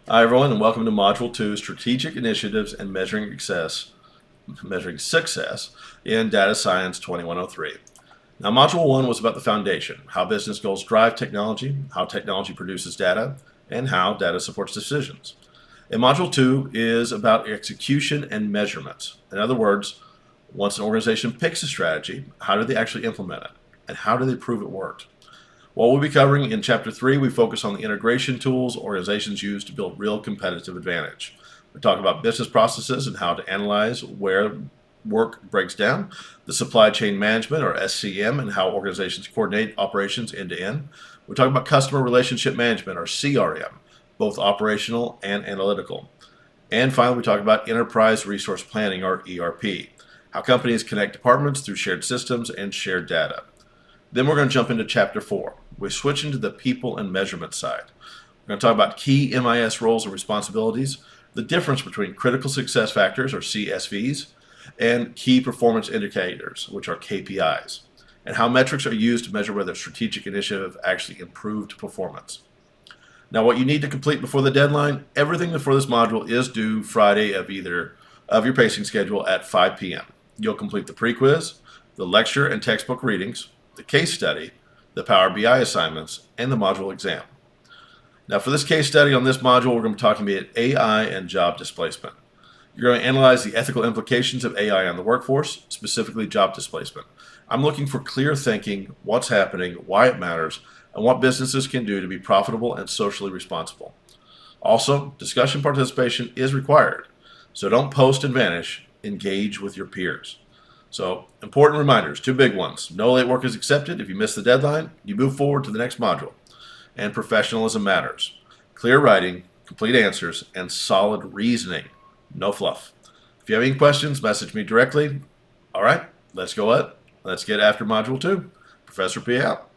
Hi everyone, and welcome to Module 2, Strategic Initiatives and Measuring Success in Data Science 2103. Now, Module 1 was about the foundation, how business goals drive technology, how technology produces data, and how data supports decisions. And Module 2 is about execution and measurements. In other words, once an organization picks a strategy, how do they actually implement it? And how do they prove it worked? What we'll be covering in Chapter 3, we focus on the integration tools organizations use to build real competitive advantage. We talk about business processes and how to analyze where work breaks down, the supply chain management, or SCM, and how organizations coordinate operations end to end. We talk about customer relationship management, or CRM, both operational and analytical. And finally, we talk about enterprise resource planning, or ERP, how companies connect departments through shared systems and shared data. Then we're going to jump into Chapter 4. We switch into the people and measurement side. We're going to talk about key MIS roles and responsibilities, the difference between critical success factors, or CSVs, and key performance indicators, which are KPIs, and how metrics are used to measure whether a strategic initiative actually improved performance. Now, what you need to complete before the deadline, everything before this module is due Friday of your pacing schedule at 5 p.m. You'll complete the pre-quiz, the lecture and textbook readings, the case study, the Power BI assignments, and the module exam. Now, for this case study on this module, we're going to be talking about AI and job displacement. You're going to analyze the ethical implications of AI on the workforce, specifically job displacement. I'm looking for clear thinking, what's happening, why it matters, and what businesses can do to be profitable and socially responsible. Also, discussion participation is required, so don't post and vanish, engage with your peers. So, important reminders, two big ones. No late work is accepted. If you miss the deadline, you move forward to the next module. And professionalism matters. Clear writing, complete answers, and solid reasoning. No fluff. If you have any questions, message me directly. All right, let's go up. Let's get after Module 2. Professor P out.